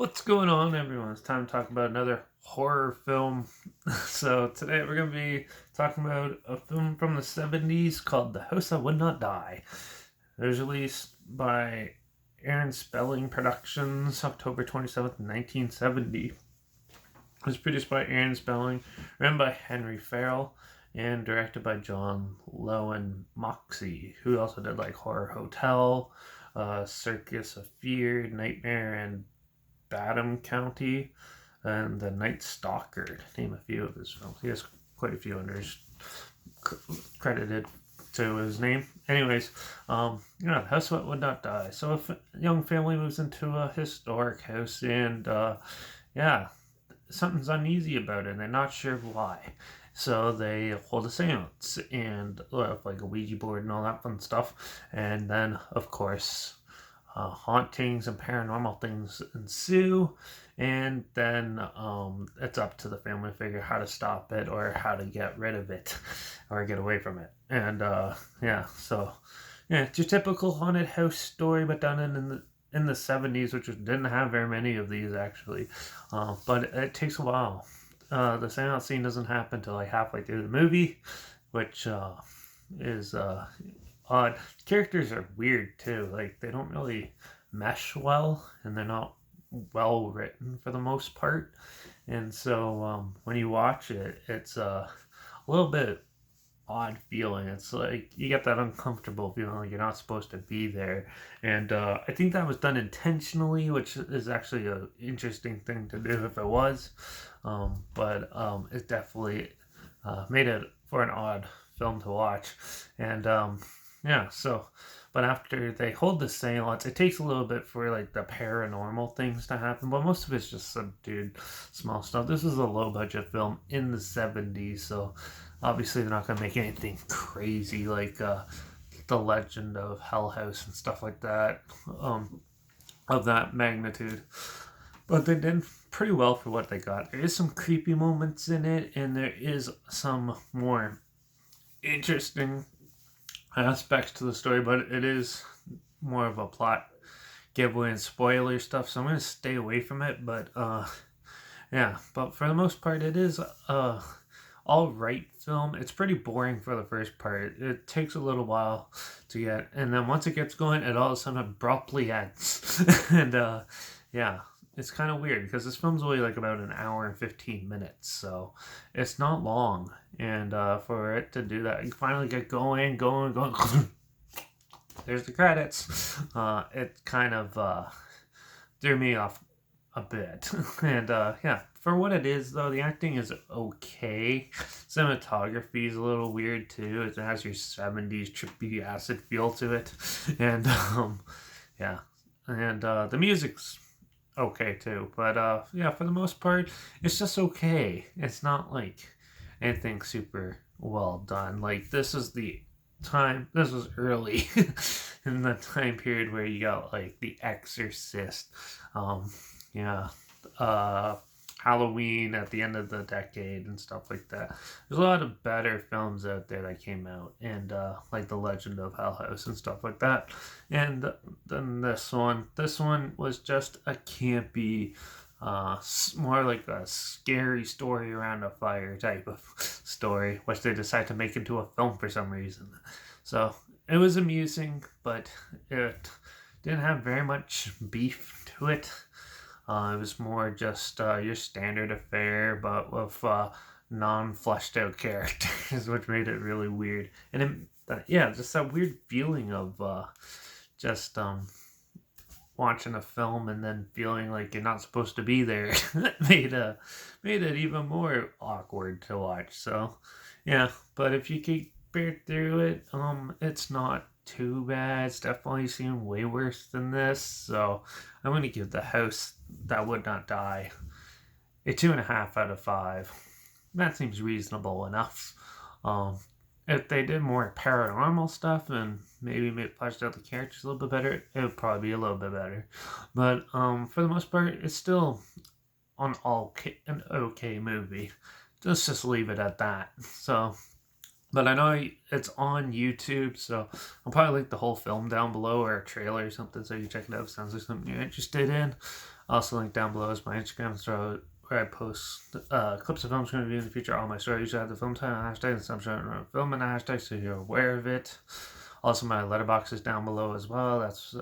What's going on, everyone? It's time to talk about another horror film. So, today we're going to be talking about a film from the 70s called The House That Would Not Die. It was released by Aaron Spelling Productions October 27th, 1970. It was produced by Aaron Spelling, written by Henry Farrell, and directed by John Lowen Moxie, who also did like Horror Hotel, Circus of Fear, Nightmare, and Badham County, and The Night Stalker, to name a few of his films. He has quite a few under his credited to his name. Anyways, the house would not die. So a young family moves into a historic house, and something's uneasy about it, and they're not sure why. So they hold a seance and like a Ouija board and all that fun stuff. And then, of course, hauntings and paranormal things ensue, and then it's up to the family to figure how to stop it or how to get rid of it or get away from it. And it's your typical haunted house story, but done in the 70s, which didn't have very many of these actually, but it takes a while. The seance scene doesn't happen till like halfway through the movie, which is odd. Characters are weird too. Like they don't really mesh well, and they're not well written for the most part. And so when you watch it, it's a little bit odd feeling. It's like you get that uncomfortable feeling like you're not supposed to be there. And I think that was done intentionally, which is actually an interesting thing to do if it was. But it definitely made it for an odd film to watch. And but after they hold the seance, it takes a little bit for like the paranormal things to happen, but most of it's just subdued small stuff. This is a low budget film in the 70s, so obviously they're not going to make anything crazy like the Legend of Hell House and stuff like that, of that magnitude. But they did pretty well for what they got. There is some creepy moments in it, and there is some more interesting aspects to the story, but it is more of a plot giveaway and spoiler stuff, so I'm going to stay away from it. But but for the most part, it is all right film. It's pretty boring for the first part. It takes a little while to get, and then once it gets going, it all of a sudden abruptly ends. And it's kind of weird because this film's only like about an hour and 15 minutes, so it's not long. And for it to do that, you finally get going. There's the credits. It kind of threw me off a bit. And for what it is, though, the acting is okay. Cinematography is a little weird too. It has your 70s trippy acid feel to it. And the music's okay too. But for the most part, it's just okay. It's not like anything super well done. Like this was early in the time period where you got like The Exorcist, yeah, Halloween at the end of the decade and stuff like that. There's a lot of better films out there that came out, and like The Legend of Hell House and stuff like that. And then this one was just a campy, more like a scary story around a fire type of story, which they decided to make into a film for some reason. So it was amusing, but it didn't have very much beef to it. It was more just your standard affair, but with non-fleshed out characters, which made it really weird. And just that weird feeling of just watching a film and then feeling like you're not supposed to be there made it even more awkward to watch. So but if you keep bear through it, it's not too bad. It's definitely seen way worse than this. So I'm gonna give The House That Would Not Die a 2.5 out of 5. That seems reasonable enough. If they did more paranormal stuff and maybe fleshed out the characters a little bit better, it would probably be a little bit better. But for the most part, it's still an okay movie. Just leave it at that. So, but I know it's on YouTube, so I'll probably link the whole film down below or a trailer or something so you check it out if it sounds like something you're interested in. Also, link down below is my Instagram story where I post clips of films going to be in the future. All my stories usually have the film title hashtag and some sort of film and hashtag, so you're aware of it. Also, my Letterbox is down below as well. That's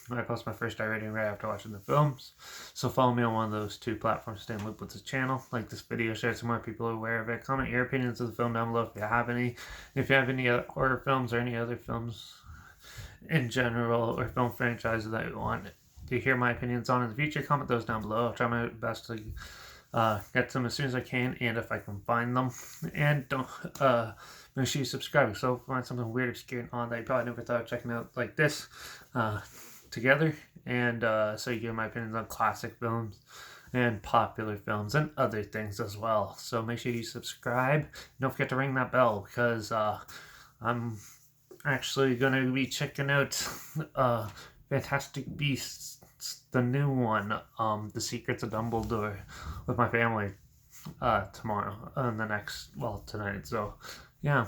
when I post my first star rating right after watching the films. So follow me on one of those two platforms to stay in loop with the channel. Like this video, share it so more people are aware of it. Comment your opinions of the film down below if you have any. If you have any other horror films or any other films in general or film franchises that you want to hear my opinions on in the future, comment those down below. I'll try my best to get them as soon as I can and if I can find them. And don't make sure you subscribe. So find something weird, obscure, and on that you probably never thought of checking out like this together. And so you hear my opinions on classic films and popular films and other things as well. So make sure you subscribe. Don't forget to ring that bell because I'm actually going to be checking out Fantastic Beasts, the new one, The Secrets of Dumbledore, with my family tomorrow and tonight. So yeah,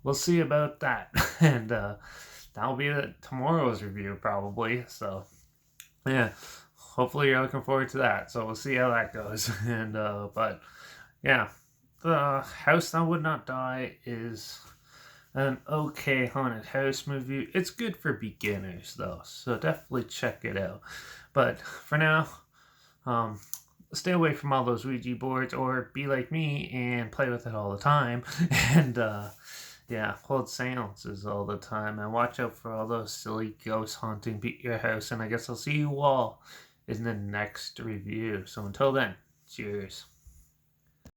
we'll see about that. And that'll be tomorrow's review probably. So yeah, hopefully you're looking forward to that. So we'll see how that goes. And but yeah, The House That Would Not Die is an okay haunted house movie. It's good for beginners though, so definitely check it out. But for now, stay away from all those Ouija boards, or be like me and play with it all the time. And yeah, hold seances all the time, and watch out for all those silly ghosts haunting your house. And I guess I'll see you all in the next review. So until then, cheers.